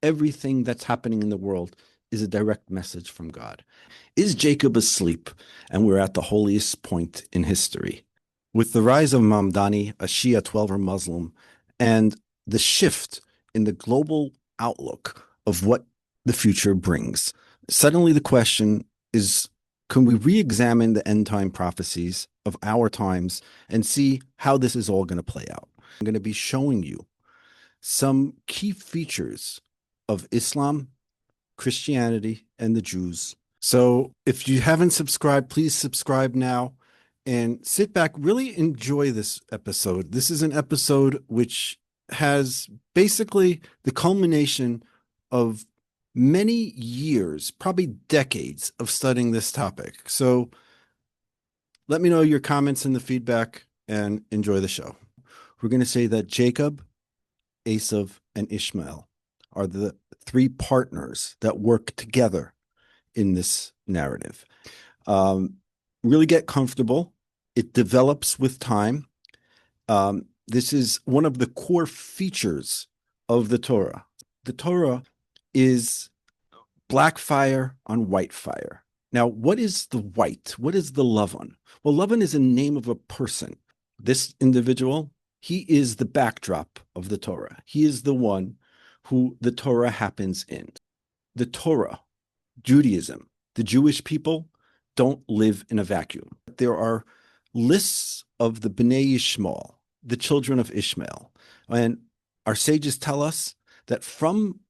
everything that's happening in the world is a direct message from God. Is Jacob asleep? And we're at the holiest point in history. With the rise of Mamdani, a Shia 12er Muslim, and the shift in the global outlook of what the future brings, suddenly the question is, can we re-examine the end time prophecies of our times and see how this is all going to play out? I'm going to be showing you some key features of Islam, Christianity, and the Jews. So if you haven't subscribed, please subscribe now and sit back, really enjoy this episode. This is an episode which has basically the culmination of many years, probably decades of studying this topic. So let me know your comments and the feedback and enjoy the show. We're going to say that Jacob, Asov, and Ishmael are the three partners that work together in this narrative. Really get comfortable. It develops with time. This is one of the core features of the Torah. The Torah is black fire on white fire. Now, what is the white? What is the Lavan? Well, Lavan is a name of a person. This individual, he is the backdrop of the Torah. He is the one who the Torah happens in. The Torah, Judaism, the Jewish people don't live in a vacuum. There are lists of the Bnei Ishmael, the children of Ishmael. And our sages tell us that from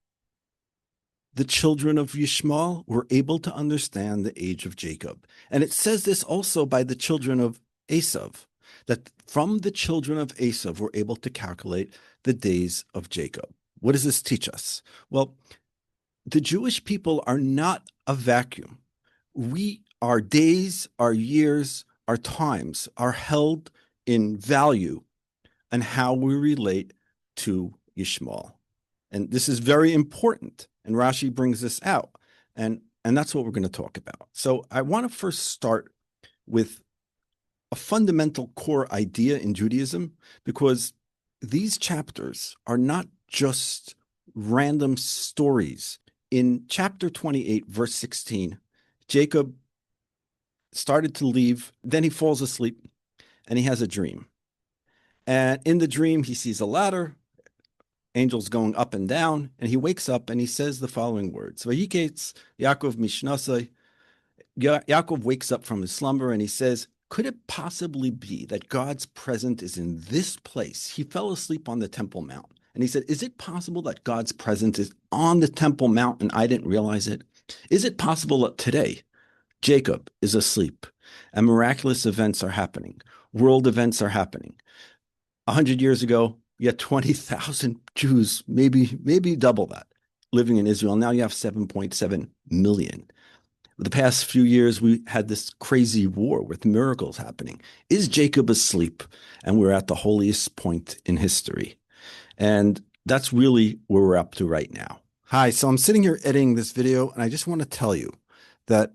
the children of Ishmael were able to understand the age of Jacob. And it says this also by the children of Asov, that from the children of Asov were able to calculate the days of Jacob. What does this teach us? Well, the Jewish people are not a vacuum. Our days, our years, our times are held in value and how we relate to Ishmael. And this is very important. And Rashi brings this out. And that's what we're going to talk about. So I want to first start with a fundamental core idea in Judaism, because these chapters are not just random stories. In chapter 28, verse 16, Jacob started to leave, then he falls asleep, and he has a dream. And in the dream, he sees a ladder, angels going up and down, and he wakes up and he says the following words. Vayiketz Yaakov mishnasai. Yaakov wakes up from his slumber and he says, could it possibly be that God's presence is in this place? He fell asleep on the Temple Mount. And he said, is it possible that God's presence is on the Temple Mount and I didn't realize it? Is it possible that today Jacob is asleep and miraculous events are happening? World events are happening. 100 years ago, you had 20,000 Jews, maybe double that, living in Israel. Now you have 7.7 million. The past few years, we had this crazy war with miracles happening. Is Jacob asleep? And we're at the holiest point in history. And that's really where we're up to right now. Hi, so I'm sitting here editing this video, and I just want to tell you that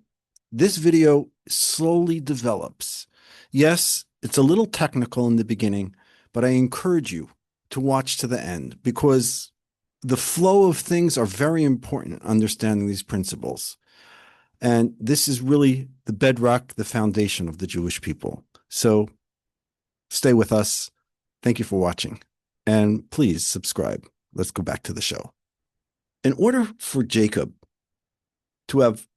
this video slowly develops. Yes, it's a little technical in the beginning, but I encourage you to watch to the end, because the flow of things are very important in understanding these principles. And this is really the bedrock, the foundation of the Jewish people. So stay with us. Thank you for watching. And please subscribe. Let's go back to the show. In order for Jacob to have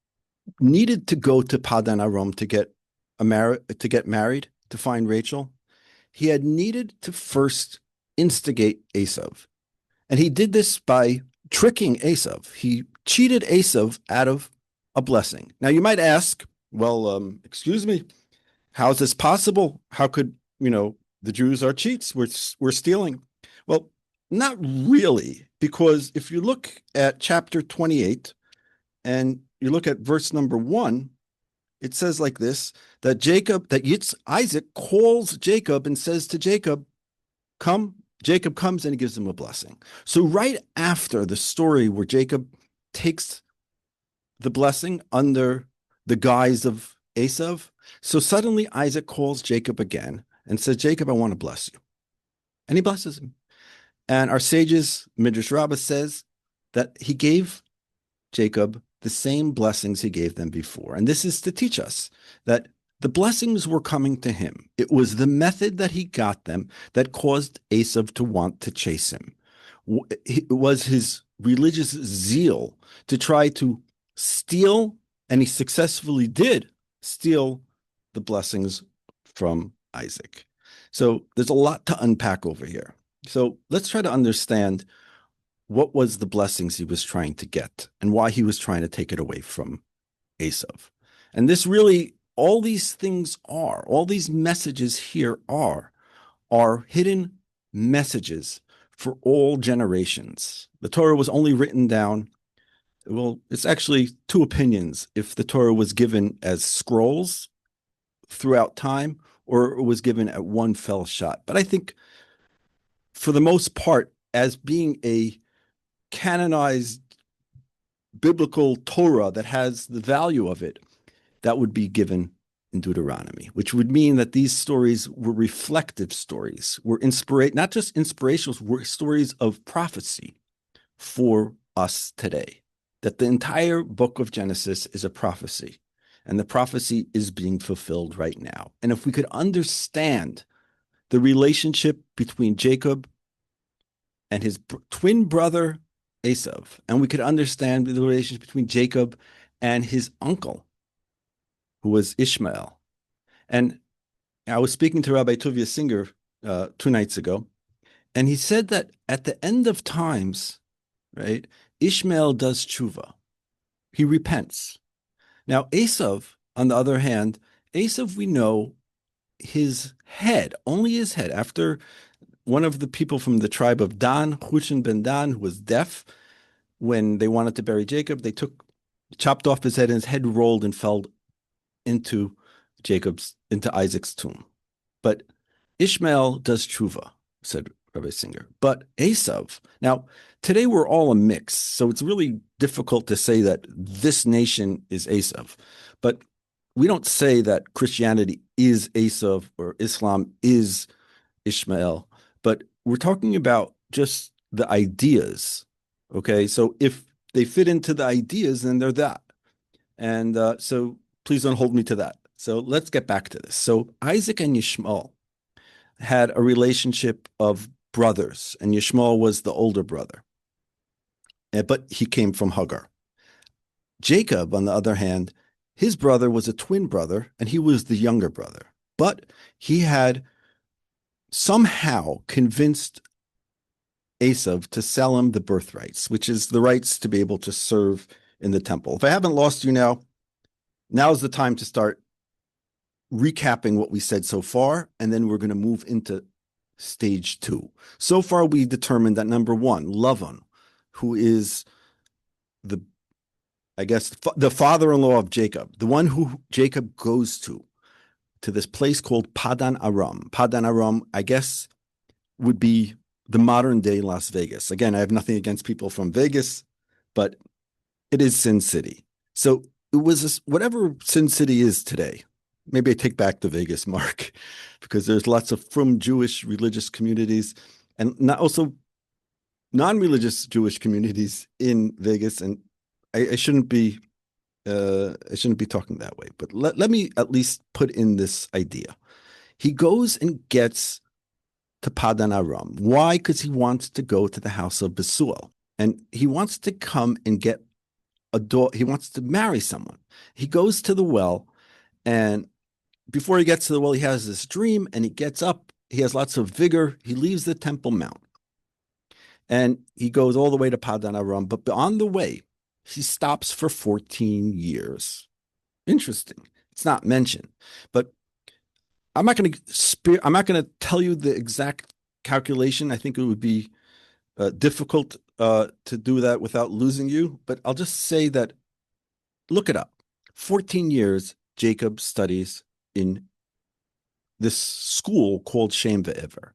needed to go to Padan Aram to get married, to find Rachel, he had needed to first instigate Asov. And he did this by tricking Asov. He cheated Asov out of a blessing. Now you might ask, well, excuse me, how is this possible? How could, the Jews are cheats? We're stealing. Well, not really, because if you look at chapter 28 and you look at verse number 1, it says like this, that Isaac calls Jacob and says to Jacob, come. Jacob comes and he gives him a blessing. So right after the story where Jacob takes the blessing under the guise of Asov, so suddenly Isaac calls Jacob again and says, Jacob, I want to bless you. And he blesses him. And our sages, Midrash Rabbah says that he gave Jacob the same blessings he gave them before. And this is to teach us that the blessings were coming to him. It was the method that he got them that caused Asov to want to chase him. It was his religious zeal to try to steal, and he successfully did steal the blessings from Isaac. So there's a lot to unpack over here. So let's try to understand what was the blessings he was trying to get and why he was trying to take it away from Asov. And this really, all these things are, all these messages here are hidden messages for all generations. The Torah was only written down, well, it's actually two opinions, if the Torah was given as scrolls throughout time or it was given at one fell shot. But I think for the most part, as being a canonized biblical Torah that has the value of it, that would be given in Deuteronomy, which would mean that these stories were reflective stories, were not just inspirational, were stories of prophecy for us today. That the entire book of Genesis is a prophecy, and the prophecy is being fulfilled right now. And if we could understand the relationship between Jacob and his twin brother Asov, and we could understand the relationship between Jacob and his uncle, who was Ishmael. And I was speaking to Rabbi Tuvia Singer 2 nights ago, and he said that at the end of times, right, Ishmael does tshuva. He repents. Now, Asov, on the other hand, Asov, we know his head, only his head, after one of the people from the tribe of Dan, Hushan ben Dan, who was deaf, when they wanted to bury Jacob, they chopped off his head, and his head rolled and fell into Isaac's tomb. But Ishmael does tshuva, said Rabbi Singer. But Asov, now today we're all a mix, so it's really difficult to say that this nation is Asov. But we don't say that Christianity is Asov or Islam is Ishmael, but we're talking about just the ideas. Okay, so if they fit into the ideas, then they're that. And so please don't hold me to that. So let's get back to this. So Isaac and Ishmael had a relationship of brothers, and Ishmael was the older brother, but he came from Hagar. Jacob, on the other hand, his brother was a twin brother, and he was the younger brother. But he had somehow convinced Asov to sell him the birthrights, which is the rights to be able to serve in the temple. If I haven't lost you now's the time to start recapping what we said so far, and then we're going to move into stage 2. So far, we determined that number 1, Lavan, who is the father-in-law of Jacob, the one who Jacob goes to this place called Padan Aram. Padan Aram, I guess, would be the modern-day Las Vegas. Again, I have nothing against people from Vegas, but it is Sin City. So it was whatever Sin City is today. Maybe I take back the Vegas mark, because there's lots of from Jewish religious communities and also non-religious Jewish communities in Vegas. And I shouldn't be talking that way, but let me at least put in this idea. He goes and gets to Padan Aram. Why? Because he wants to go to the house of Besuel, and he wants to come and get a daughter. He wants to marry someone. He goes to the well, and before he gets to the well, he has this dream, and he gets up. He has lots of vigor. He leaves the Temple Mount, and he goes all the way to Padan Aram. But on the way, he stops for 14 years. Interesting. It's not mentioned, but I'm not going to tell you the exact calculation. I think it would be difficult to do that without losing you, but I'll just say that, look it up. 14 years Jacob studies in this school called Shem Ve'ever.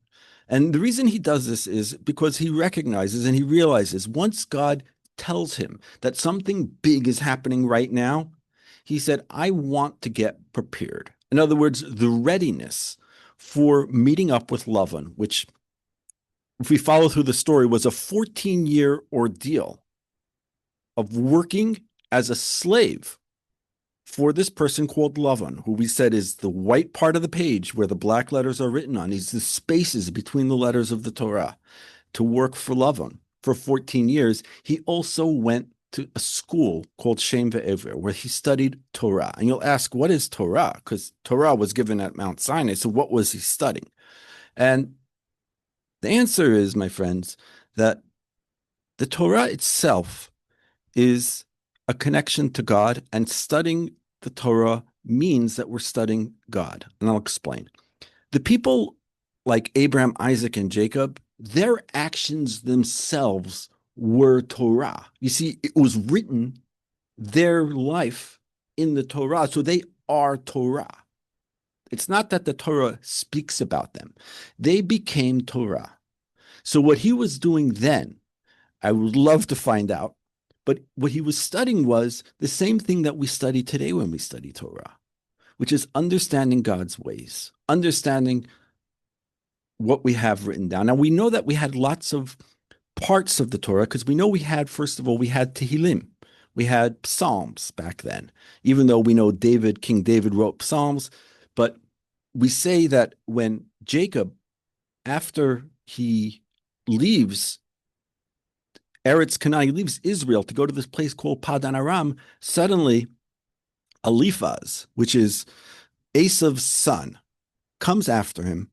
And the reason he does this is because he recognizes and he realizes once God tells him that something big is happening right now, he said, I want to get prepared. In other words, the readiness for meeting up with Lavan, which, if we follow through the story, was a 14-year ordeal. of working as a slave for this person called Lavan, who we said is the white part of the page where the black letters are written on. He's the spaces between the letters of the Torah, to work for Lavan for 14 years. He also went to a school called Shem Ve'ever, where he studied Torah. And you'll ask, what is Torah? Because Torah was given at Mount Sinai. So what was he studying? And the answer is, my friends, that the Torah itself is a connection to God, and studying the Torah means that we're studying God. And I'll explain. The people like Abraham, Isaac, and Jacob, their actions themselves were Torah. You see, it was written, their life in the Torah, so they are Torah. It's not that the Torah speaks about them. They became Torah. So what he was doing then, I would love to find out, but what he was studying was the same thing that we study today when we study Torah, which is understanding God's ways, understanding what we have written down. Now, we know that we had lots of parts of the Torah because we know we had, first of all, we had Tehillim. We had Psalms back then, even though we know King David wrote Psalms. But we say that when Jacob, after he leaves Eretz Canaan, he leaves Israel to go to this place called Padan Aram, suddenly Eliphaz, which is Asav's son, comes after him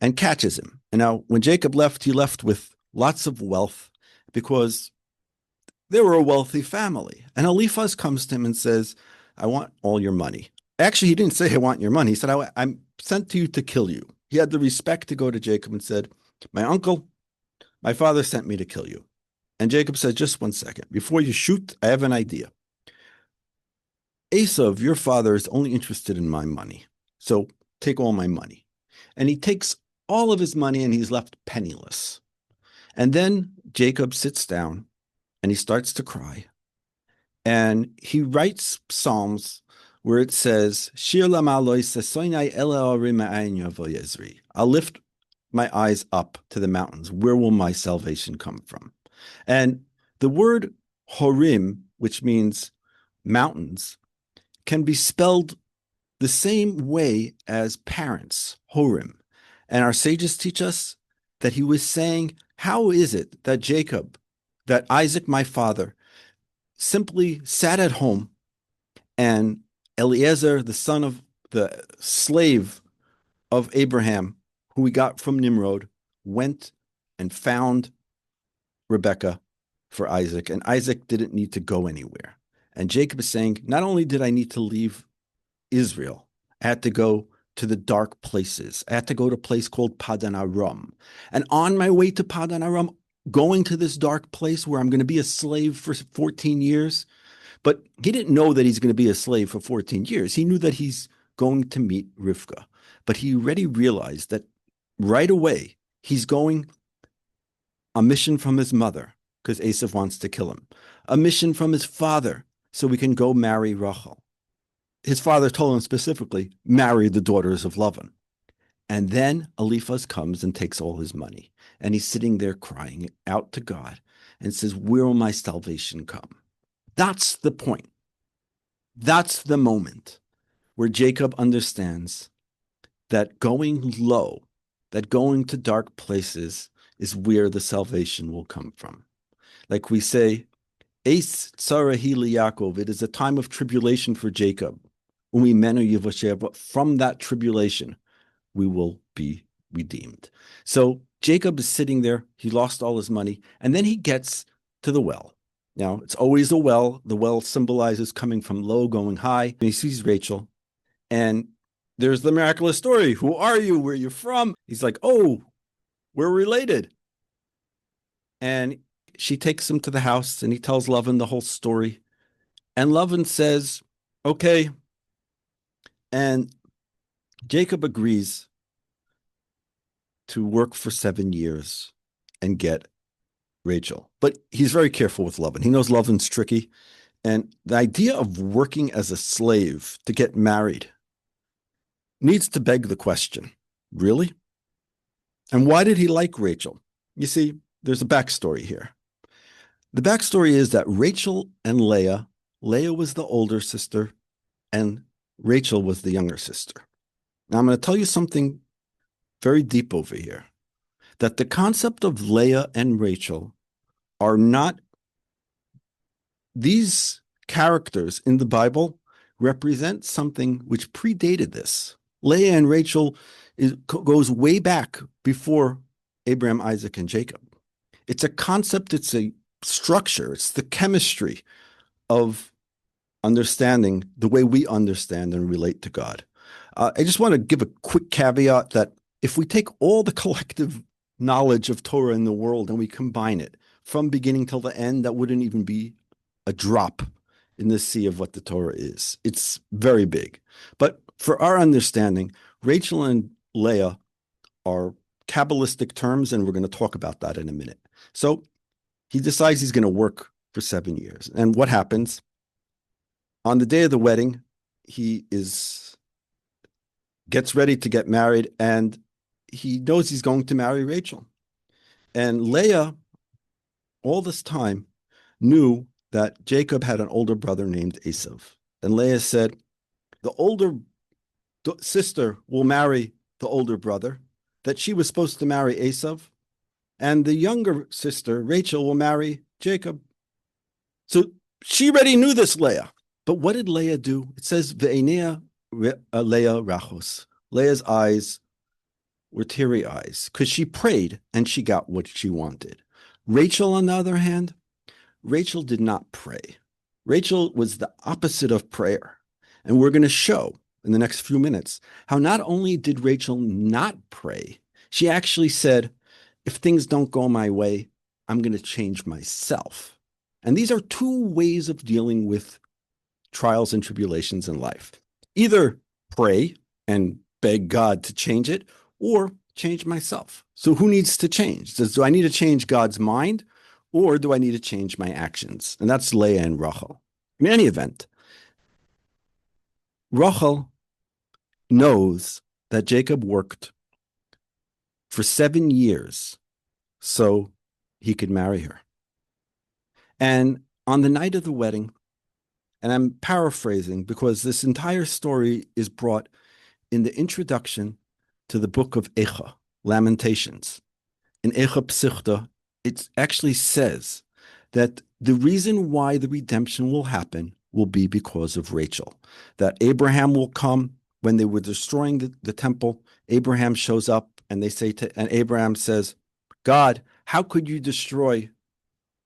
and catches him. And now when Jacob left, he left with lots of wealth because they were a wealthy family. And Eliphaz comes to him and says, I want all your money. Actually, he didn't say, I want your money. He said, I'm sent to you to kill you. He had the respect to go to Jacob and said, my father sent me to kill you. And Jacob said, just 1 second. Before you shoot, I have an idea. Asov, your father, is only interested in my money. So take all my money. And he takes all of his money and he's left penniless. And then Jacob sits down and he starts to cry. And he writes Psalms where it says, I'll lift my eyes up to the mountains. Where will my salvation come from? And the word Horim, which means mountains, can be spelled the same way as parents, Horim. And our sages teach us that he was saying, how is it that that Isaac, my father, simply sat at home and Eliezer, the son of the slave of Abraham, who we got from Nimrod, went and found Rebekah for Isaac, and Isaac didn't need to go anywhere. And Jacob is saying, not only did I need to leave Israel, I had to go to the dark places. I had to go to a place called Padan Aram. And on my way to Padan Aram, going to this dark place where I'm going to be a slave for 14 years, but he didn't know that he's going to be a slave for 14 years. He knew that he's going to meet Rivka, but he already realized that right away he's going a mission from his mother, because Asov wants to kill him, a mission from his father, so we can go marry Rachel. His father told him specifically, marry the daughters of Lavan. And then Eliphaz comes and takes all his money. And he's sitting there crying out to God and says, where will my salvation come? That's the point. That's the moment where Jacob understands that going low, that going to dark places is where the salvation will come from. Like we say, Eis tzarahi Yaakov, it is a time of tribulation for Jacob. But from that tribulation, we will be redeemed. So Jacob is sitting there. He lost all his money. And then he gets to the well. Now, it's always a well. The well symbolizes coming from low, going high. And he sees Rachel. And there's the miraculous story. Who are you? Where are you from? He's like, oh, we're related. And she takes him to the house and he tells Lavan the whole story. And Lavan says, okay. And Jacob agrees to work for 7 years and get Rachel. But he's very careful with Lavan. He knows Lavan's tricky. And the idea of working as a slave to get married needs to beg the question, really? And why did he like Rachel? You see, there's a backstory here. The backstory is that Rachel and Leah was the older sister and Rachel was the younger sister. Now I'm going to tell you something very deep over here, that the concept of Leah and Rachel are not, these characters in the Bible represent something which predated this. Leah and Rachel goes way back before Abraham, Isaac, and Jacob. It's a concept, it's a structure, it's the chemistry of understanding the way we understand and relate to God. I just want to give a quick caveat that if we take all the collective knowledge of Torah in the world and we combine it from beginning till the end, that wouldn't even be a drop in the sea of what the Torah is. It's very big. But for our understanding, Rachel and Leah are Kabbalistic terms, and we're going to talk about that in a minute. So he decides he's going to work for 7 years. And what happens? On the day of the wedding, he gets ready to get married, and he knows he's going to marry Rachel. And Leah, all this time, knew that Jacob had an older brother named Asov. And Leah said, the older sister will marry the older brother, that she was supposed to marry Asov, and the younger sister, Rachel, will marry Jacob. So she already knew this, Leah. But what did Leah do? It says, Ve'enea Leah rachos. Leah's eyes were teary eyes, because she prayed and she got what she wanted. Rachel, on the other hand, Rachel did not pray. Rachel was the opposite of prayer. And we're going to show in the next few minutes how not only did Rachel not pray, she actually said, if things don't go my way, I'm going to change myself. And these are two ways of dealing with trials and tribulations in life. Either pray and beg God to change it, or change myself. So who needs to change? Do I need to change God's mind, or do I need to change my actions? And that's Leah and Rachel. In any event, Rachel knows that Jacob worked for 7 years so he could marry her. And on the night of the wedding, and I'm paraphrasing because this entire story is brought in the introduction to the book of Eicha, Lamentations. In Eicha Psichta, it actually says that the reason why the redemption will happen will be because of Rachel. That Abraham will come when they were destroying the temple. Abraham shows up and and Abraham says, God, how could you destroy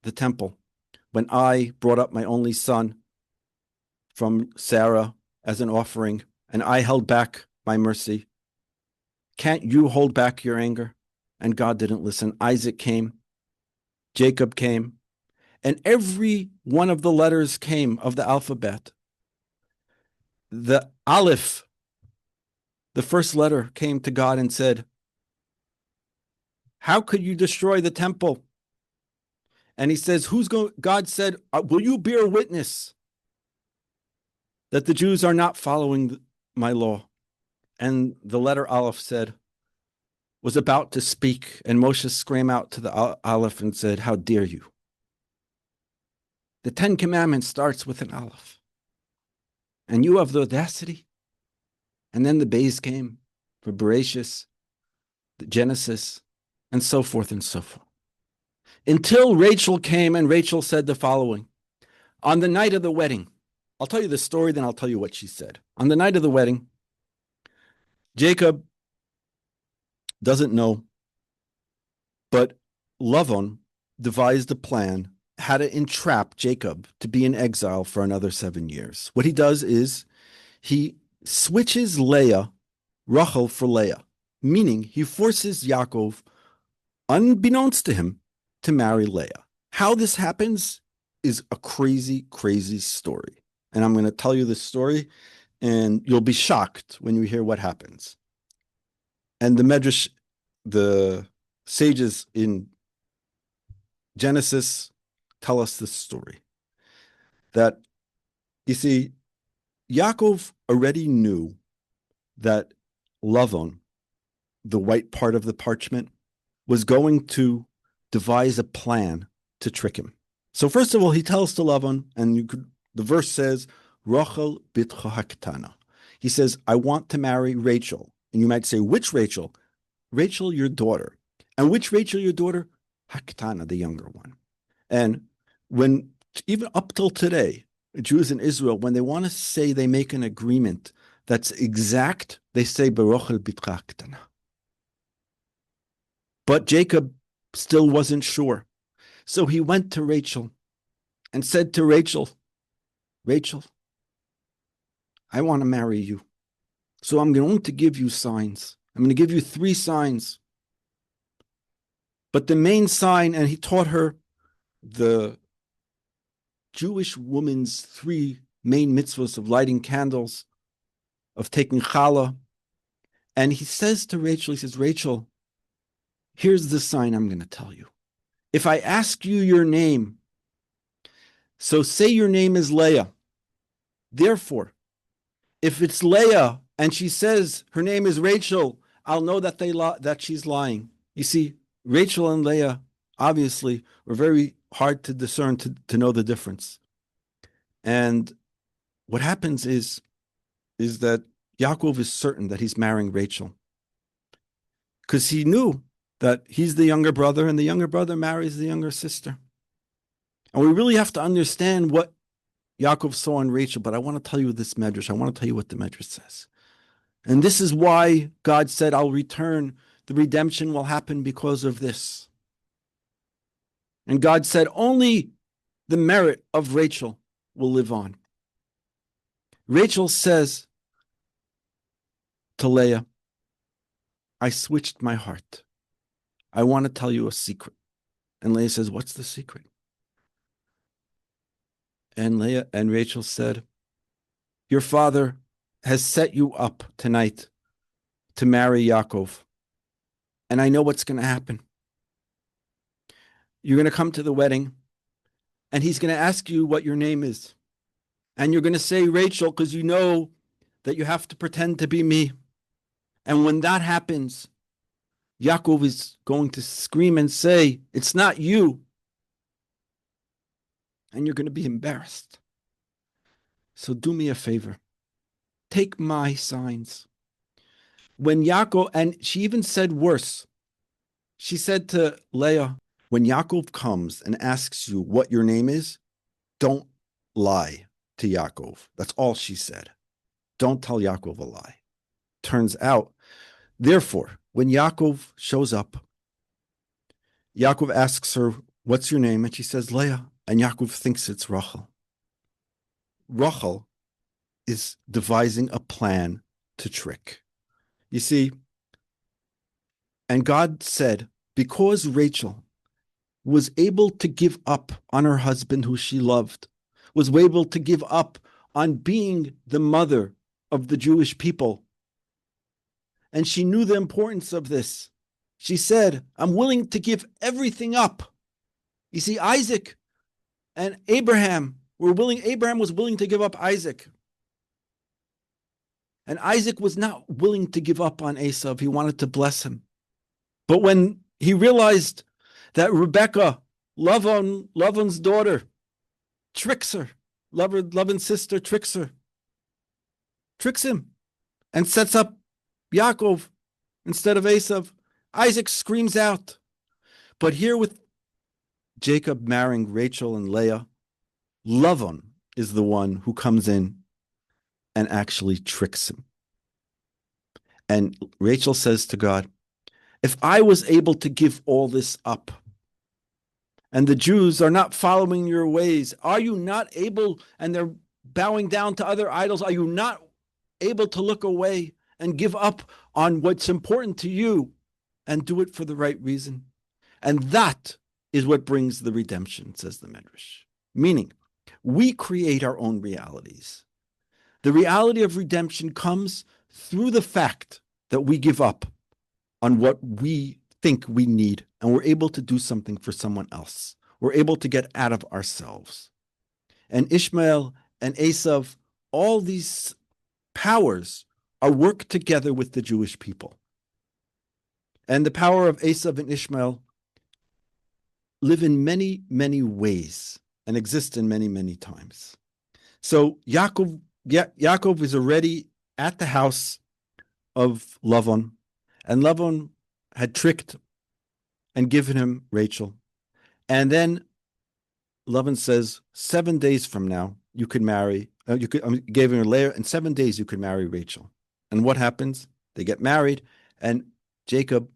the temple when I brought up my only son from Sarah as an offering and I held back my mercy? Can't you hold back your anger? And God didn't listen. Isaac came, Jacob came, and every one of the letters came of the alphabet. The Aleph, the first letter, came to God and said, how could you destroy the temple? And he says, God said, will you bear witness that the Jews are not following my law? And the letter Aleph was about to speak, and Moshe screamed out to the Aleph and said, how dare you? The 10 Commandments starts with an Aleph. And you have the audacity. And then the Bays came for Bereshis, the Genesis, and so forth and so forth. Until Rachel came, and Rachel said the following. On the night of the wedding, I'll tell you the story, then I'll tell you what she said. On the night of the wedding, Jacob doesn't know, but Lavan devised a plan how to entrap Jacob to be in exile for another 7 years. What he does is he switches Rachel for Leah, meaning he forces Yaakov, unbeknownst to him, to marry Leah. How this happens is a crazy, crazy story. And I'm going to tell you this story, and you'll be shocked when you hear what happens. And the Medrash, the sages in Genesis, tell us this story. That, you see, Yaakov already knew that Lavan, the white part of the parchment, was going to devise a plan to trick him. So first of all, he tells to Lavan, and the verse says, Rachel bitcha haktana. He says, I want to marry Rachel. And you might say, which Rachel? Rachel, your daughter. And which Rachel, your daughter? Haktana, the younger one. And when, even up till today, Jews in Israel, when they want to say they make an agreement that's exact, they say, Baruch bitcha haktana. But Jacob still wasn't sure. So he went to Rachel and said to Rachel, Rachel, I want to marry you. So I'm going to give you signs. I'm going to give you 3 signs. But the main sign, and he taught her the Jewish woman's 3 main mitzvahs of lighting candles, of taking challah. And he says to Rachel, he says, Rachel, here's the sign I'm going to tell you. If I ask you your name, so say your name is Leah. Therefore, if it's Leah and she says her name is Rachel, I'll know that that she's lying. You see, Rachel and Leah obviously were very hard to discern, to know the difference. And what happens is that Yaakov is certain that he's marrying Rachel, because he knew that he's the younger brother and the younger brother marries the younger sister. And we really have to understand what Yaakov saw in Rachel, but I want to tell you this medrash. I want to tell you what the medrash says. And this is why God said, I'll return. The redemption will happen because of this. And God said, only the merit of Rachel will live on. Rachel says to Leah, I switched my heart. I want to tell you a secret. And Leah says, what's the secret? And Rachel said, your father has set you up tonight to marry Yaakov. And I know what's going to happen. You're going to come to the wedding, and he's going to ask you what your name is. And you're going to say Rachel, because you know that you have to pretend to be me. And when that happens, Yaakov is going to scream and say, it's not you. And you're going to be embarrassed. So do me a favor. Take my signs. When Yaakov, and she even said worse, she said to Leah, when Yaakov comes and asks you what your name is, don't lie to Yaakov. That's all she said. Don't tell Yaakov a lie. Turns out, therefore, when Yaakov shows up, Yaakov asks her, what's your name? And she says, Leah. And Yaakov thinks it's Rachel. Rachel is devising a plan to trick. You see, and God said, because Rachel was able to give up on her husband who she loved, was able to give up on being the mother of the Jewish people, and she knew the importance of this, she said, I'm willing to give everything up. You see, Isaac and Abraham was willing to give up Isaac. And Isaac was not willing to give up on Asov. He wanted to bless him. But when he realized that Rebekah, Lavan's daughter, tricks her, Lavan's sister tricks him, and sets up Yaakov instead of Asov, Isaac screams out. But here with Jacob marrying Rachel and Leah, Lavan is the one who comes in and actually tricks him. And Rachel says to God, if I was able to give all this up, and the Jews are not following your ways, are you not able, and they're bowing down to other idols, are you not able to look away and give up on what's important to you and do it for the right reason? And that is what brings the redemption, says the Medrash. Meaning, we create our own realities. The reality of redemption comes through the fact that we give up on what we think we need, and we're able to do something for someone else. We're able to get out of ourselves. And Ishmael and Asov, all these powers are worked together with the Jewish people. And the power of Eisav and Ishmael live in many, many ways and exist in many, many times. So Yaakov is already at the house of Lavan, and Lavan had tricked and given him Rachel. And then Lavan says, 7 days from now, you could marry, gave him Leah, in 7 days you could marry Rachel. And what happens? They get married, and Jacob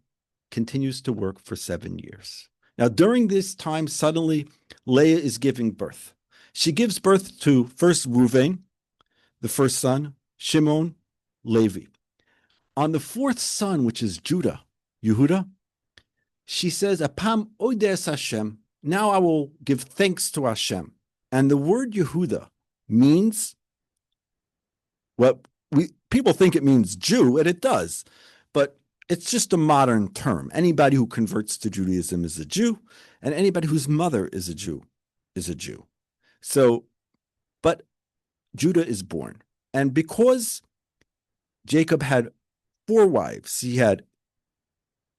continues to work for 7 years. Now, during this time, suddenly, Leah is giving birth. She gives birth to first Reuven, the first son, Shimon, Levi. On the fourth son, which is Judah, Yehuda, she says, Apam odes Hashem, now I will give thanks to Hashem. And the word Yehuda means, well, people think it means Jew, and it does, but it's just a modern term. Anybody who converts to Judaism is a Jew, and anybody whose mother is a Jew is a Jew. So, but Judah is born. And because Jacob had 4 wives, he had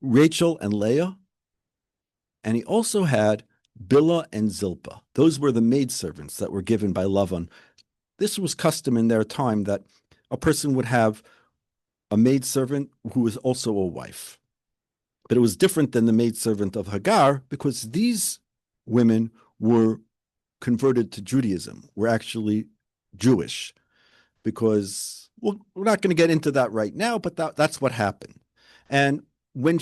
Rachel and Leah, and he also had Bilhah and Zilpah. Those were the maidservants that were given by Lavan. This was custom in their time, that a person would have a maidservant who was also a wife. But it was different than the maidservant of Hagar, because these women were converted to Judaism, were actually Jewish. Because, well, we're not going to get into that right now, but that's what happened. And when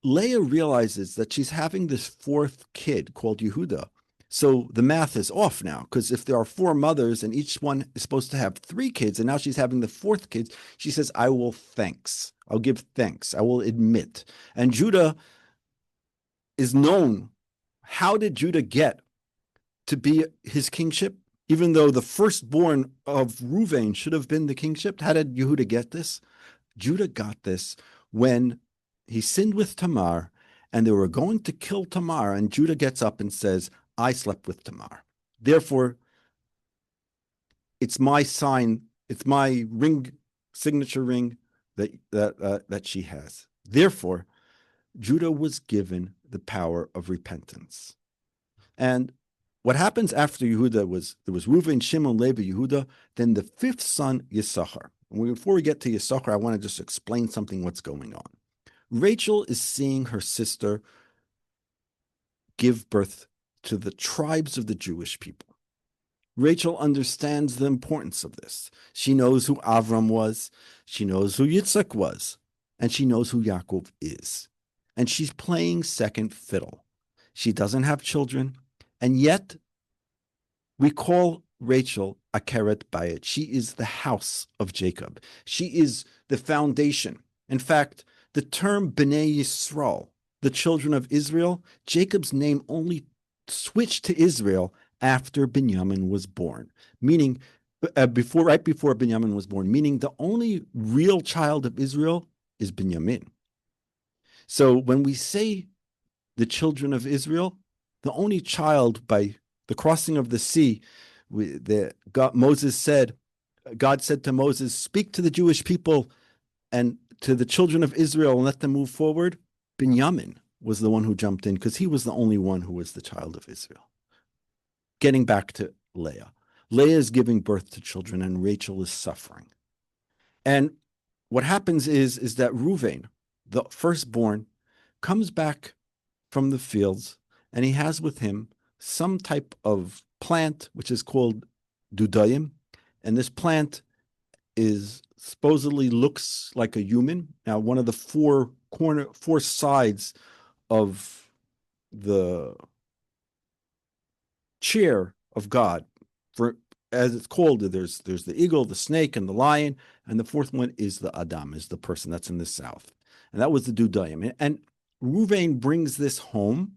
Leah realizes that she's having this 4th kid called Yehuda, so the math is off now, because if there are 4 mothers and each one is supposed to have 3 kids, and now she's having the 4th kid, she says, I will thanks. I'll give thanks. I will admit. And Judah is known. How did Judah get to be his kingship? Even though the firstborn of Reuven should have been the kingship, how did Yehuda get this? Judah got this when he sinned with Tamar, and they were going to kill Tamar, and Judah gets up and says, I slept with Tamar. Therefore, it's my sign, it's my ring, signature ring that she has. Therefore, Judah was given the power of repentance. And what happens after Yehuda was, there was Reuven, Shimon, Levi, Yehuda, then the 5th son, Yisachar. And before we get to Yisachar, I want to just explain something, what's going on. Rachel is seeing her sister give birth to the tribes of the Jewish people. Rachel understands the importance of this. She knows who Avram was, she knows who Yitzhak was, and she knows who Yaakov is. And she's playing second fiddle. She doesn't have children, and yet we call Rachel Akeret Bayit. She is the house of Jacob. She is the foundation. In fact, the term Bnei Yisrael, the children of Israel, Jacob's name only switched to Israel after Binyamin was born, meaning right before Binyamin was born, meaning the only real child of Israel is Binyamin. So when we say the children of Israel, the only child by the crossing of the sea, God said to Moses, speak to the Jewish people and to the children of Israel and let them move forward. Binyamin was the one who jumped in because he was the only one who was the child of Israel. Getting back to Leah. Leah is giving birth to children and Rachel is suffering. And what happens is that Reuven, the firstborn, comes back from the fields and he has with him some type of plant which is called dudayim. And this plant is supposedly looks like a human. Now, one of the four sides of the chair of God, for as it's called, there's the eagle, the snake, and the lion, and the fourth one is the Adam, is the person that's in the south. And that was the dudayim. And Reuven brings this home,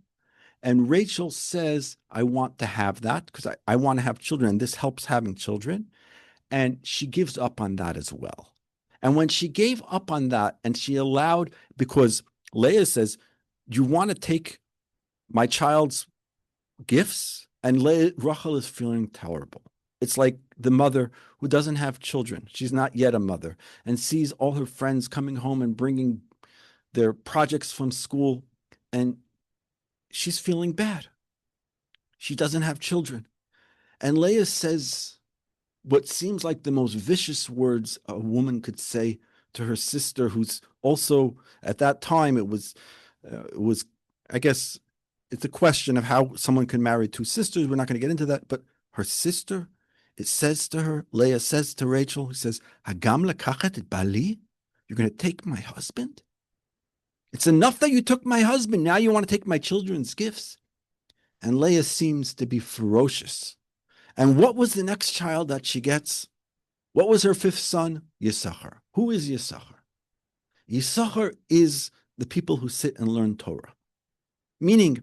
and Rachel says, I want to have that because I want to have children, and this helps having children. And she gives up on that as well. And when she gave up on that, and she allowed, because Leah says, you want to take my child's gifts? And Rachel is feeling terrible. It's like the mother who doesn't have children. She's not yet a mother and sees all her friends coming home and bringing their projects from school. And she's feeling bad. She doesn't have children. And Leah says what seems like the most vicious words a woman could say to her sister, who's also, at that time, it was, I guess, it's a question of how someone can marry two sisters. We're not going to get into that. But her sister, it says to her, Leah says to Rachel, he says, Hagam lekachet et bali? You're going to take my husband? It's enough that you took my husband. Now you want to take my children's gifts? And Leah seems to be ferocious. And what was the next child that she gets? What was her fifth son? Yisachar. Who is Yisachar? Yisachar is the people who sit and learn Torah. Meaning,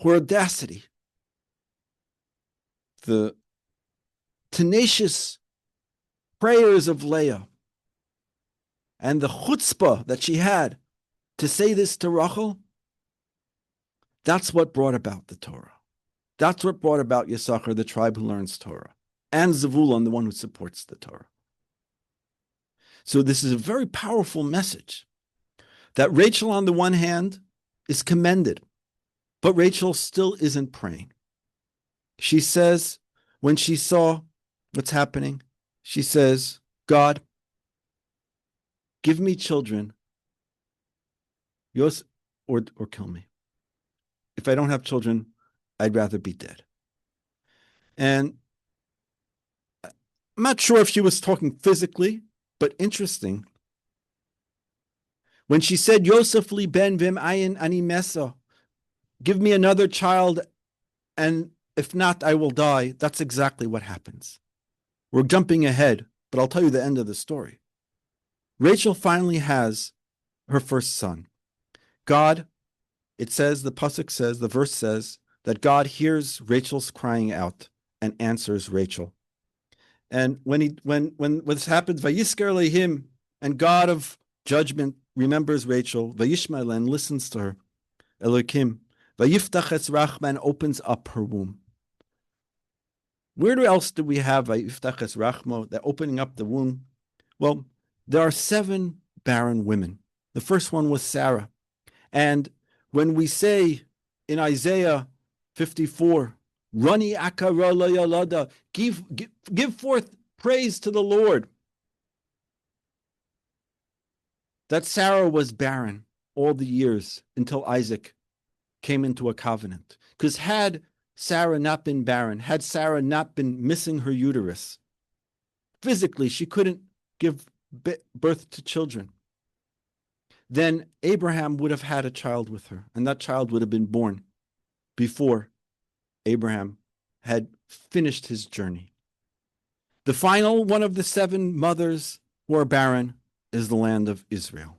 her audacity, the tenacious prayers of Leah, and the chutzpah that she had to say this to Rachel, that's what brought about the Torah. That's what brought about Yisachar, the tribe who learns Torah, and Zevulun, the one who supports the Torah. So this is a very powerful message that Rachel, on the one hand, is commended, but Rachel still isn't praying. She says, when she saw what's happening, she says, God, give me children, or kill me. If I don't have children, I'd rather be dead. And I'm not sure if she was talking physically, but interesting. When she said, Yosef li ben vim ayin ani mesa, give me another child, and if not, I will die. That's exactly what happens. We're jumping ahead, but I'll tell you the end of the story. Rachel finally has her first son. God, it says, the pasuk says, the verse says, that God hears Rachel's crying out and answers Rachel. And when this happens, Vayisker lehim, and God of judgment remembers Rachel, Vayishmael, and listens to her, Elokim, Vayiftach es rachma, opens up her womb. Where else do we have Vayiftach es rachma, that opening up the womb? Well, there are 7 barren women. The first one was Sarah. And when we say in Isaiah 54, Rani akara la yalada, give forth praise to the Lord, that Sarah was barren all the years until Isaac came into a covenant. Because had Sarah not been barren, had Sarah not been missing her uterus, physically she couldn't give birth to children, then Abraham would have had a child with her, and that child would have been born before Abraham had finished his journey. The final one of the 7 mothers who are barren is the land of Israel.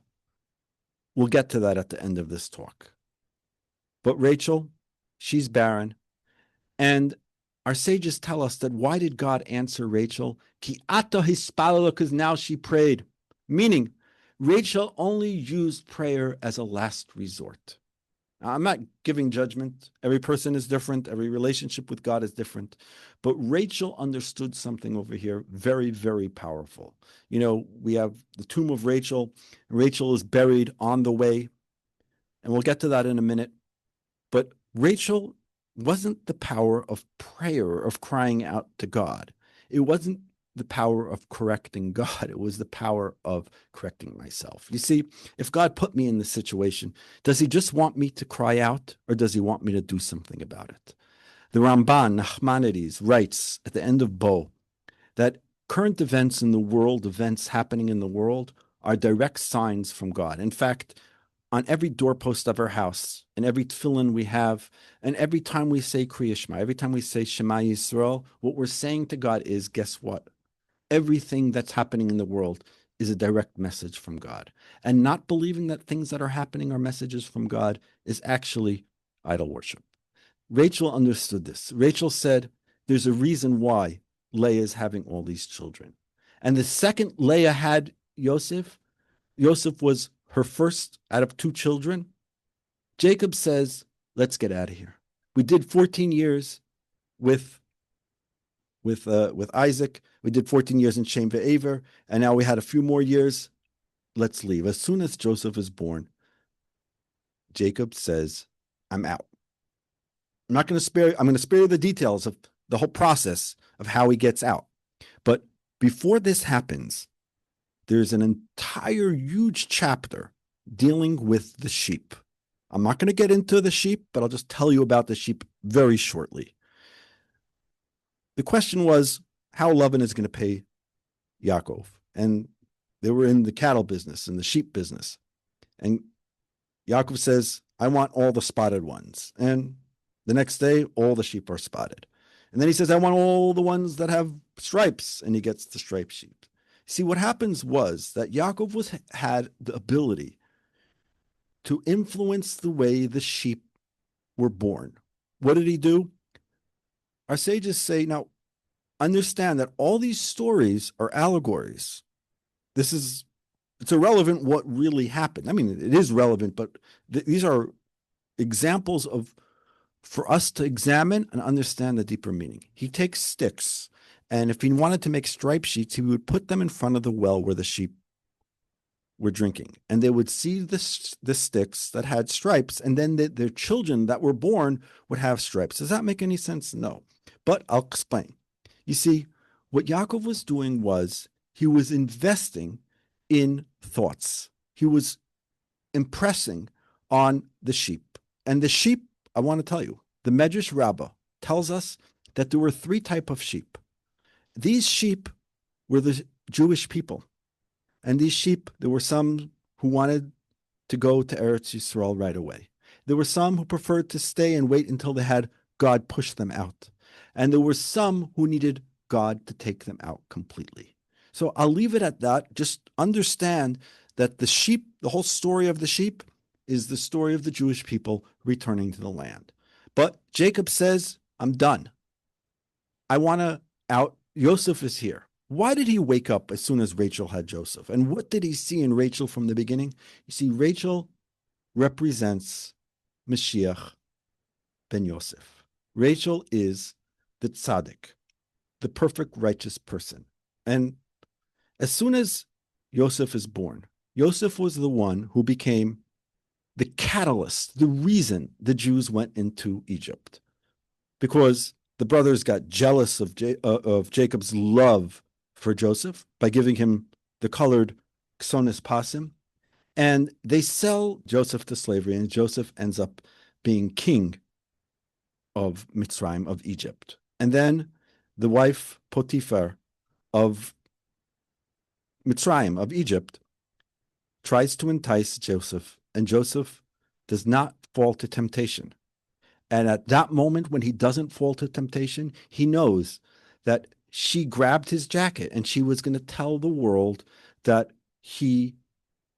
We'll get to that at the end of this talk. But Rachel, she's barren. And our sages tell us that why did God answer Rachel? Ki ata hispalala, because now she prayed. Meaning, Rachel only used prayer as a last resort. Now, I'm not giving judgment. Every person is different. Every relationship with God is different. But Rachel understood something over here very, very powerful. You know, we have the tomb of Rachel. Rachel is buried on the way. And we'll get to that in a minute. But Rachel wasn't the power of prayer, of crying out to God. It wasn't the power of correcting God. It was the power of correcting myself. You see, if God put me in this situation, does he just want me to cry out, or does he want me to do something about it? The Ramban, Nachmanides, writes at the end of Bo that current events in the world, events happening in the world, are direct signs from God. In fact, on every doorpost of our house, and every tefillin we have, and every time we say Kriya Shema, every time we say Shema Yisrael, what we're saying to God is, guess what? Everything that's happening in the world is a direct message from God. And not believing that things that are happening are messages from God is actually idol worship. Rachel understood this. Rachel said, there's a reason why Leah is having all these children. And the second Leah had Yosef, Yosef was her first out of 2 children. Jacob says, let's get out of here. We did 14 years with Isaac. We did 14 years in Shem ve'Aver, and now we had a few more years. Let's leave. As soon as Joseph is born, Jacob says, I'm out. I'm not going to spare, I'm going to spare you the details of the whole process of how he gets out. But before this happens, there's an entire huge chapter dealing with the sheep. I'm not going to get into the sheep, but I'll just tell you about the sheep very shortly. The question was how Lavan is going to pay Yaakov. And they were in the cattle business, in the sheep business. And Yaakov says, I want all the spotted ones. And the next day, all the sheep are spotted. And then he says, I want all the ones that have stripes. And he gets the striped sheep. See, what happens was that Yaakov had the ability to influence the way the sheep were born. What did he do? Our sages say, now, understand that all these stories are allegories. It's irrelevant what really happened. I mean, it is relevant, but these are examples for us to examine and understand the deeper meaning. He takes sticks, and if he wanted to make stripe sheets, he would put them in front of the well where the sheep were drinking, and they would see the sticks that had stripes, and then their children that were born would have stripes. Does that make any sense? No, but I'll explain. You see, what Yaakov was doing was he was investing in thoughts. He was impressing on the sheep. And the sheep, I want to tell you, the Medrash Rabbah tells us that there were 3 types of sheep. These sheep were the Jewish people. And these sheep, there were some who wanted to go to Eretz Yisrael right away. There were some who preferred to stay and wait until they had God push them out. And there were some who needed God to take them out completely. So I'll leave it at that. Just understand that the sheep, the whole story of the sheep, is the story of the Jewish people returning to the land. But Jacob says, I'm done. I want to out. Yosef is here. Why did he wake up as soon as Rachel had Joseph? And what did he see in Rachel from the beginning? You see, Rachel represents Mashiach ben Yosef. Rachel is the tzaddik, the perfect righteous person. And as soon as Yosef is born, Yosef was the one who became the catalyst, the reason the Jews went into Egypt. Because the brothers got jealous of Jacob's love for Joseph by giving him the colored Xonis Pasim. And they sell Joseph to slavery, and Joseph ends up being king of Mitzrayim, of Egypt. And then the wife, Potiphar, of Mitzrayim, of Egypt, tries to entice Joseph, and Joseph does not fall to temptation. And at that moment, when he doesn't fall to temptation, he knows that she grabbed his jacket and she was going to tell the world that he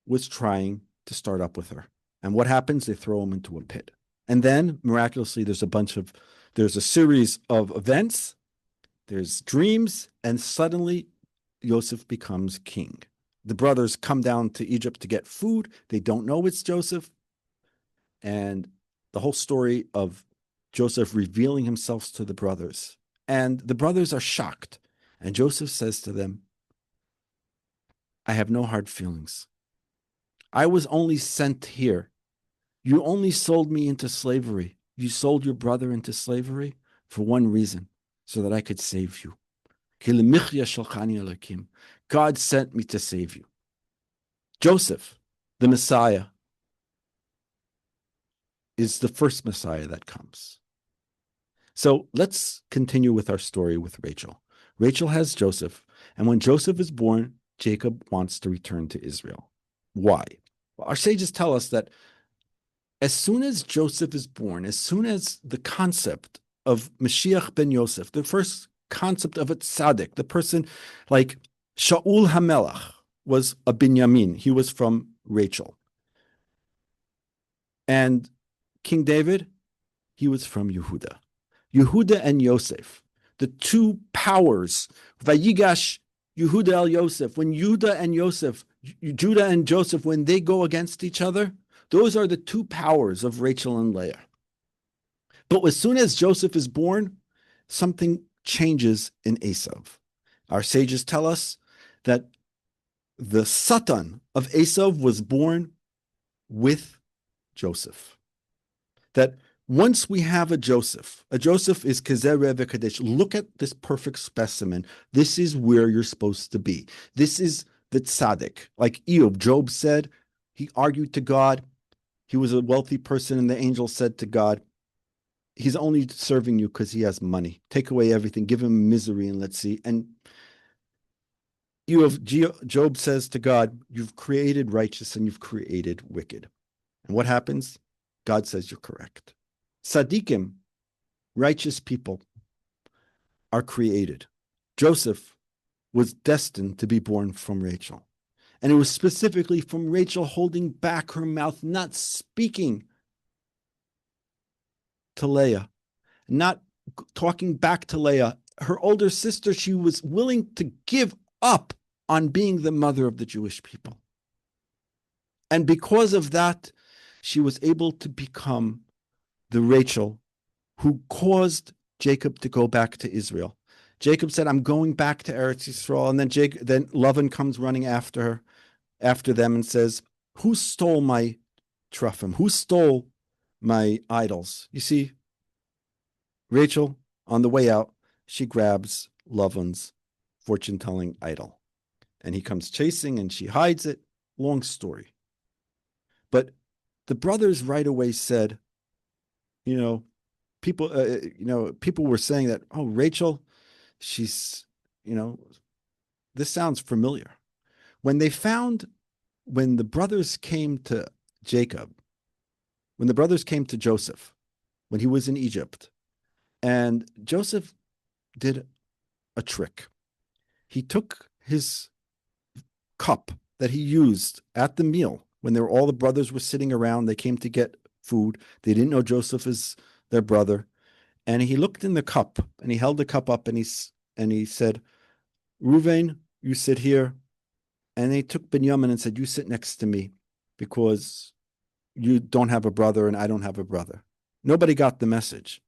was trying to start up with her. And what happens? They throw him into a pit. And then, miraculously, there's a series of events, there's dreams, and suddenly Joseph becomes king. The brothers come down to Egypt to get food. They don't know it's Joseph. And the whole story of Joseph revealing himself to the brothers. And the brothers are shocked. And Joseph says to them, I have no hard feelings. I was only sent here. You only sold me into slavery. You sold your brother into slavery for one reason, so that I could save you. God sent me to save you. Joseph, the Messiah, is the first Messiah that comes. So let's continue with our story with Rachel. Rachel has Joseph, and when Joseph is born, Jacob wants to return to Israel. Why? Well, our sages tell us that as soon as Joseph is born, as soon as the concept of Mashiach ben Yosef, the first concept of a tzaddik, the person like Shaul HaMelech was a Binyamin. He was from Rachel. And King David, he was from Yehuda. Yehuda and Yosef, the two powers, Vayigash Yehuda el Yosef, when Judah and Joseph, when they go against each other, those are the two powers of Rachel and Leah. But as soon as Joseph is born, something changes in Asov. Our sages tell us that the Satan of Asov was born with Joseph. That Once we have a Joseph is Kezereh v'Kadesh. Look at this perfect specimen. This is where you're supposed to be. This is the tzaddik. Like Job said, he argued to God. He was a wealthy person, and the angel said to God, he's only serving you because he has money. Take away everything, give him misery, and let's see. And Job says to God, you've created righteous and you've created wicked. And what happens? God says you're correct. Tzaddikim, righteous people, are created. Joseph was destined to be born from Rachel. And it was specifically from Rachel holding back her mouth, not speaking to Leah, not talking back to Leah. Her older sister, she was willing to give up on being the mother of the Jewish people. And because of that, she was able to become the Rachel who caused Jacob to go back to Israel. Jacob said, I'm going back to Eretz Yisrael. And then Lavan comes running after them and says, who stole my trophims? Who stole my idols? You see, Rachel, on the way out, she grabs Lavan's fortune-telling idol. And he comes chasing and she hides it. Long story. But the brothers right away said, people were saying that, oh, Rachel, she's, this sounds familiar. When the brothers came to Joseph, when he was in Egypt, and Joseph did a trick. He took his cup that he used at the meal when all the brothers were sitting around. They came to get food. They didn't know Joseph is their brother. And he looked in the cup and he held the cup up and he said, Reuven, you sit here. And they took Binyamin and said, you sit next to me because you don't have a brother and I don't have a brother. Nobody got the message.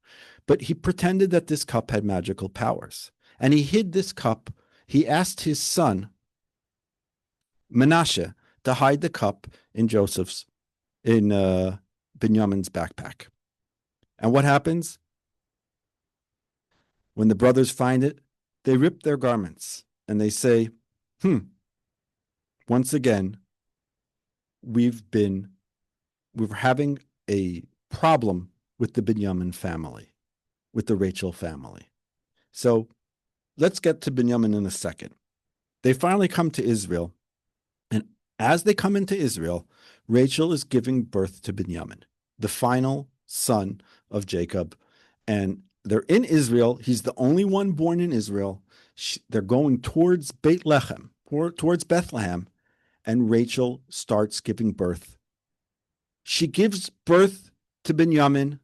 But he pretended that this cup had magical powers. And he hid this cup. He asked his son, Menashe, to hide the cup in Binyamin's backpack. And what happens? When the brothers find it, they rip their garments and they say, once again, we're having a problem with the Binyamin family, with the Rachel family. So let's get to Binyamin in a second. They finally come to Israel. And as they come into Israel, Rachel is giving birth to Binyamin, the final son of Jacob. And they're in Israel. He's the only one born in Israel. They're going towards Beit Lechem, towards Bethlehem. And Rachel starts giving birth. She gives birth to Binyamin.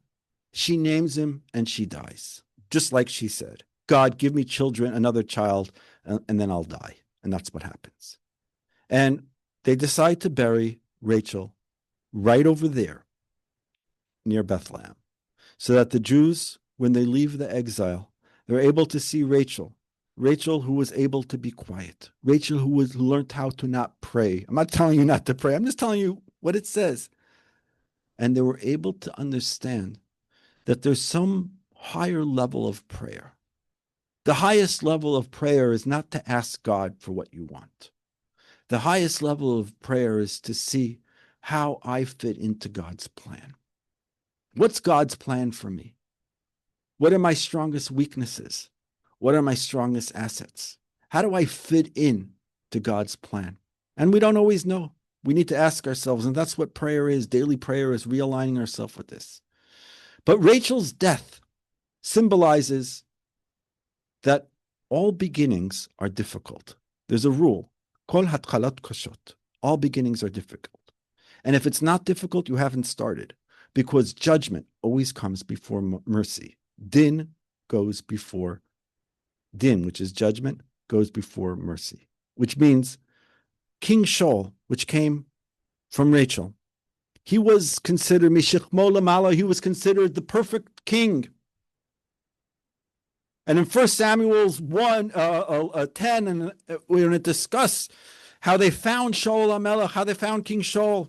She names him and she dies. Just like she said, God, give me children, another child, and then I'll die. And that's what happens. And they decide to bury Rachel right over there near Bethlehem so that the Jews, when they leave the exile, they're able to see Rachel who was able to be quiet, Rachel who learned how to not pray. I'm not telling you not to pray. I'm just telling you what it says. And they were able to understand that there's some higher level of prayer. The highest level of prayer is not to ask God for what you want. The highest level of prayer is to see how I fit into God's plan. What's God's plan for me? What are my strongest weaknesses? What are my strongest assets? How do I fit in to God's plan? And we don't always know. We need to ask ourselves, and that's what prayer is. Daily prayer is realigning ourselves with this. But Rachel's death symbolizes that all beginnings are difficult. There's a rule. Kol hatchalat kashot. All beginnings are difficult. And if it's not difficult, you haven't started. Because judgment always comes before mercy. Din goes before din, which is judgment, goes before mercy. Which means King Shaul, which came from Rachel, he was considered Mishikmo Lamala, he was considered the perfect king. And in 1 Samuel 10, and we're going to discuss how they found Shaul HaMelech, how they found King Shaul.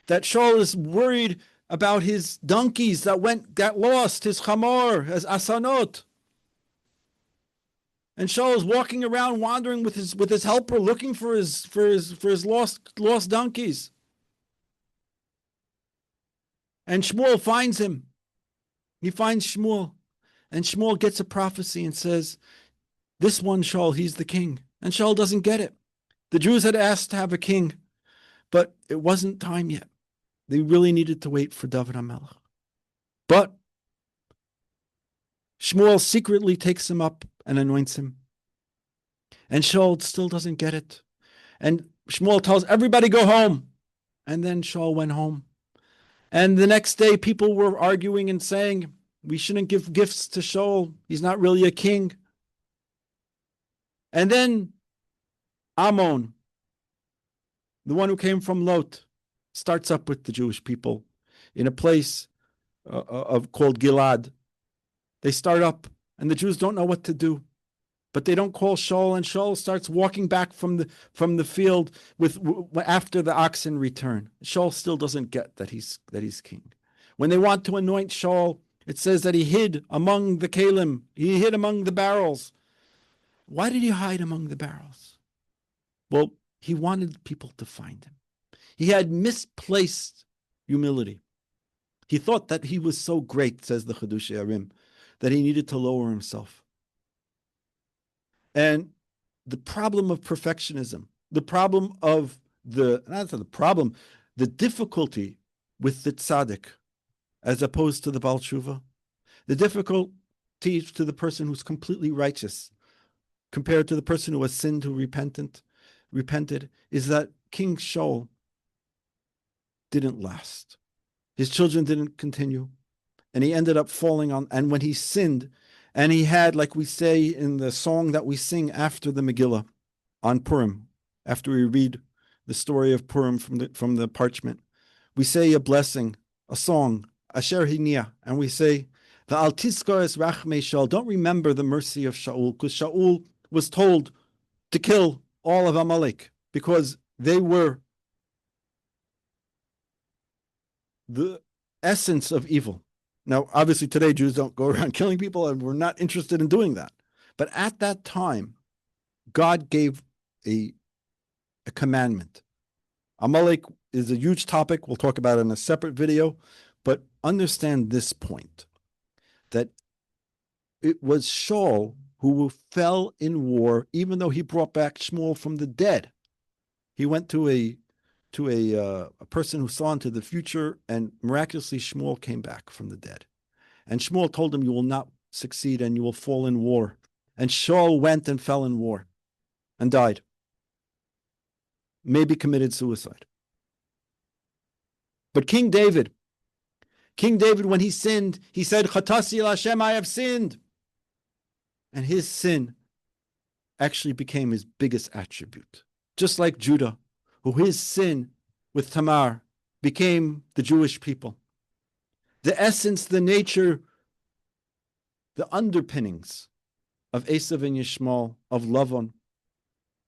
that Shaul is worried about his donkeys that got lost, his chamor, his asanot. And Shaul is walking around, wandering with his helper, looking for his lost donkeys. And Shmuel finds him. He finds Shmuel, and Shmuel gets a prophecy and says, "This one, Shaul, he's the king." And Shaul doesn't get it. The Jews had asked to have a king, but it wasn't time yet. They really needed to wait for David HaMelech. But Shmuel secretly takes him up and anoints him. And Shaul still doesn't get it. And Shmuel tells everybody, go home. And then Shaul went home. And the next day, people were arguing and saying, we shouldn't give gifts to Shaul. He's not really a king. And then Ammon, the one who came from Lot, starts up with the Jewish people in a place called Gilad. They start up, and the Jews don't know what to do, but they don't call Shaul, and Shaul starts walking back from the field after the oxen return. Shaul still doesn't get that he's king. When they want to anoint Shaul, it says that he hid among the kalim. He hid among the barrels. Why did he hide among the barrels? Well, he wanted people to find him. He had misplaced humility. He thought that he was so great, says the Chidushei Arim, that he needed to lower himself. And the problem of perfectionism, the difficulty with the tzaddik, as opposed to the Baal Tshuva, the difficulty to the person who's completely righteous, compared to the person who has sinned, who repented, is that King Shaul didn't last. His children didn't continue. And he ended up falling on, and when he sinned, and he had, like we say in the song that we sing after the Megillah on Purim, after we read the story of Purim from the parchment, we say a blessing, a song, Asher Hinia, and we say, the Al Tizkor es Rachmei Shaul, don't remember the mercy of Shaul, because Shaul was told to kill all of Amalek, because they were the essence of evil. Now, obviously today Jews don't go around killing people, and we're not interested in doing that. But at that time, God gave a commandment. Amalek is a huge topic. We'll talk about it in a separate video. But understand this point, that it was Shaul who fell in war, even though he brought back Shmuel from the dead. He went to a person who saw into the future, and miraculously Shmuel came back from the dead. And Shmuel told him, you will not succeed and you will fall in war. And Shaul went and fell in war and died. Maybe committed suicide. But King David, when he sinned, he said, Chatasi Hashem, I have sinned. And his sin actually became his biggest attribute. Just like Judah, who his sin with Tamar became the Jewish people. The essence, the nature, the underpinnings of Eisav and Ishmael, of Lavan,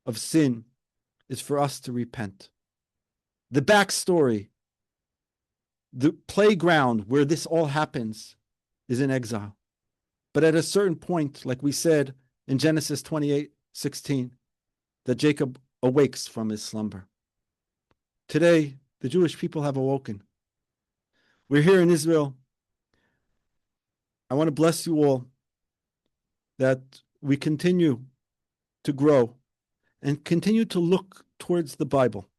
of sin, is for us to repent. The backstory, the playground where this all happens, is in exile. But at a certain point, like we said in Genesis 28:16, that Jacob awakes from his slumber. Today, the Jewish people have awoken. We're here in Israel. I want to bless you all that we continue to grow and continue to look towards the Bible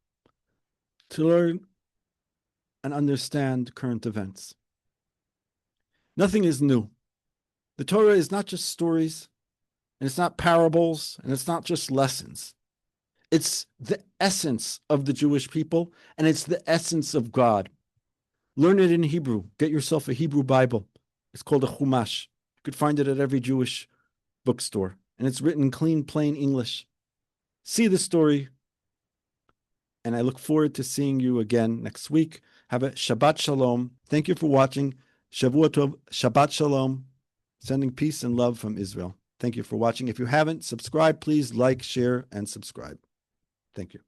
to learn and understand current events. Nothing is new. The Torah is not just stories, and it's not parables, and it's not just lessons. It's the essence of the Jewish people, and it's the essence of God. Learn it in Hebrew. Get yourself a Hebrew Bible. It's called a Chumash. You could find it at every Jewish bookstore, and it's written in clean, plain English. See the story, and I look forward to seeing you again next week. Have a Shabbat Shalom. Thank you for watching. Shavua Tov, Shabbat Shalom. Sending peace and love from Israel. Thank you for watching. If you haven't, subscribe, please like, share, and subscribe. Thank you.